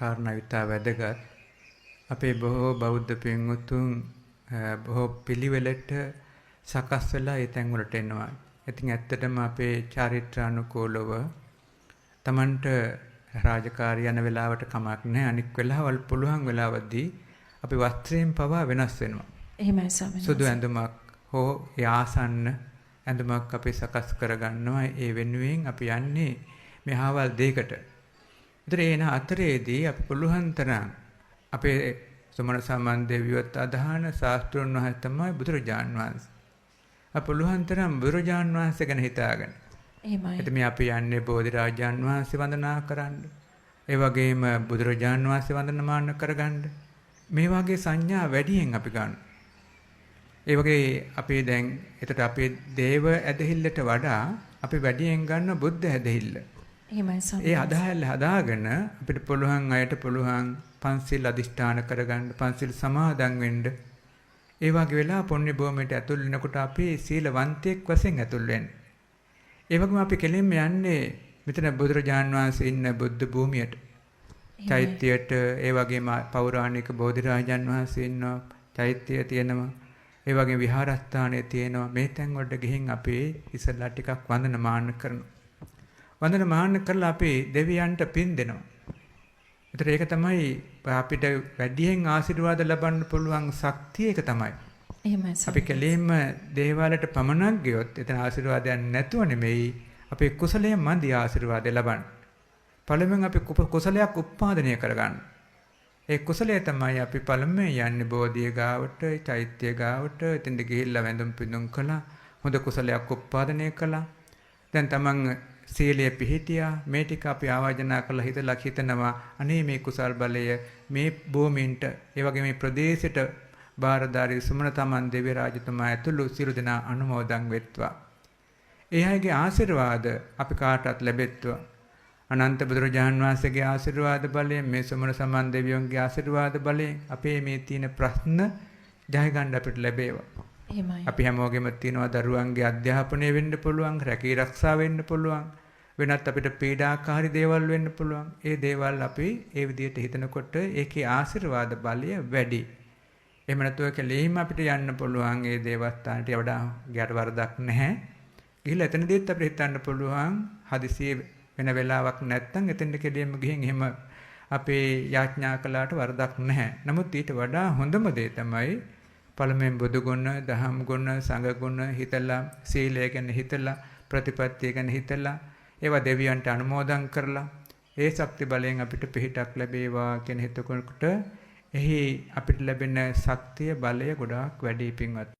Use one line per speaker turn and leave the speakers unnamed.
කාරණා විතා වැදගත්. අපේ බොහෝ බෞද්ධ පින්වුතුන් බොහෝ පිළිවෙලට සකස් වෙලා ඒ තැන් වලට එනවා. ඉතින් ඇත්තටම අපේ චාරිත්‍රානුකූලව Tamanට රාජකාරිය යන වෙලාවට කමක් නැහැ. අනික් වෙලාවල් පුළුවන් වෙලාවදී අපි වස්ත්‍රයෙන් පවා වෙනස් වෙනවා.
එහෙමයි ස්වාමීනි.
සුදු ඇඳුමක් හෝ ආසන්න ඇඳුමක් අපි සකස් කරගන්නවා. ඒ වෙනුවෙන් අපි යන්නේ මෙහාවල් දෙයකට. ඒතර එන අතරේදී අපි පුළුවන් තරම් අපේ සමන සම්බන්ධ දෙවියොත් අදහන ශාස්ත්‍රඥ වහන්සේ තමයි බුදුරජාන් වහන්සේ. අපි පුළුවන් තරම් බුදුරජාන් වහන්සේ ගැන හිතාගෙන.
එහෙමයි.
එතෙ මේ අපි යන්නේ බෝධිරාජාන් වහන්සේ වන්දනා කරන්න. ඒ වගේම බුදුරජාන් වහන්සේ වන්දනමාන කරගන්න. මේ වගේ සංඥා වැඩියෙන් අපි ගන්න. ඒ වගේ අපි දැන් එතකොට අපේ දේව ඇදහිල්ලට වඩා අපි වැඩියෙන් ගන්න බුද්ධ ඇදහිල්ල.
එහෙමයි ස්වාමීනි.
ඒ අදහල්ල හදාගෙන අපිට පුළුවන් අයට පුළුවන් පන්සිල් අදිෂ්ඨාන කරගන්න, පන්සිල් සමාදන් වෙන්න. ඒ වගේ වෙලා පුණ්‍ය භූමියට ඇතුල් වෙනකොට අපි සීලවන්තයෙක් වශයෙන් ඇතුල් වෙන්නේ. ඒ වගේම අපි කෙලින්ම යන්නේ මෙතන බුදුරජාන් වහන්සේ ඉන්න බුද්ධ භූමියට. චෛත්‍යයට, ඒ වගේම පෞරාණික බෝධිරාජන් වහන්සේ ඉන්නවා. චෛත්‍යය තියෙනවා. ඒ වගේම විහාරස්ථානයේ තියෙනවා. මේ තැන් වලට ගිහින් අපි ඉස්සෙල්ලා ටිකක් වන්දනමාන කරනවා. වන්දනමාන කරලා අපි දෙවියන්ට පින් දෙනවා. ඒතර ඒක තමයි අපිට වැඩියෙන් ආශිර්වාද ලබන්න පුළුවන් ශක්තිය ඒක තමයි.
එහෙමයි.
අපි කෙලින්ම දේවාලයට පමණක් ගියොත් එතන ආශිර්වාදයක් නැතුව නෙමෙයි අපේ කුසලයෙන් මන්දි ආශිර්වාදය ලබන්න. පළමුවෙන් අපි කුසලයක් උත්පාදනය කරගන්න. ඒ කුසලය තමයි අපි පළමුවෙන් යන්නේ බෝධිය ගාවට, චෛත්‍ය ගාවට, එතෙන්ද ගිහිල්ලා වැඳුම් පිදුම් කළා. හොඳ කුසලයක් උත්පාදනය කළා. දැන් තමන් සීලය පිහිටියා. මේ ටික අපි ආවර්ජනා කරලා හිතනවා අනේ මේ කුසල් බලය මේ භූමින්ට, ඒ වගේ මේ ප්‍රදේශයට බාරදාරී සුමන තමන් දෙවි රාජතුමා ඇතුළු සියලු දෙනා අනුමෝදන් වෙත්වා. ඒ අයගේ ආශිර්වාද අපි කාටත් ලැබෙත්වා. අනන්ත බුදුරජාන් වහන්සේගේ ආශිර්වාද බලයෙන්, මේ සුමන සමන් දෙවියන්ගේ ආශිර්වාද බලයෙන් අපේ මේ තියෙන ප්‍රශ්න ජය ගන්න අපිට ලැබේවා.
එහෙමයි.
අපි හැමෝගෙම තියෙනවා දරුවන්ගේ අධ්‍යාපනය වෙන්න පුළුවන්, රැකී ආරක්ෂා වෙන්න පුළුවන්, වෙනත් අපිට පීඩාකාරී දේවල් වෙන්න පුළුවන්. ඒ දේවල් අපි ඒ විදිහට හිතනකොට ඒකේ ආශිර්වාද බලය වැඩි. එහෙම නැතුව කෙලෙහිම අපිට යන්න පුළුවන් ඒ දේවස්ථානට වඩා ගියට වරදක් නැහැ. ගිහිල්ලා එතනදීත් අපිට හිතන්න පුළුවන් හදිසියෙ වෙන වෙලාවක් නැත්තම් එතෙන්ට කෙලින්ම ගිහින් එහෙම අපේ යාඥා කළාට වරදක් නැහැ. නමුත් ඊට වඩා හොඳම දේ තමයි පළමුවෙන් බුදු ගුණ, දහම් ගුණ, සංඝ ගුණ හිතලා, සීලය ගැන හිතලා, ප්‍රතිපත්තිය ගැන හිතලා, ඒවා දෙවියන්ට අනුමෝදන් කරලා, ඒ ශක්ති බලයෙන් අපිට පිහිටක් ලැබේවා කියන හිතකොට එහි අපිට ලැබෙන ශක්තිය බලය ගොඩාක් වැඩි පින්වත්.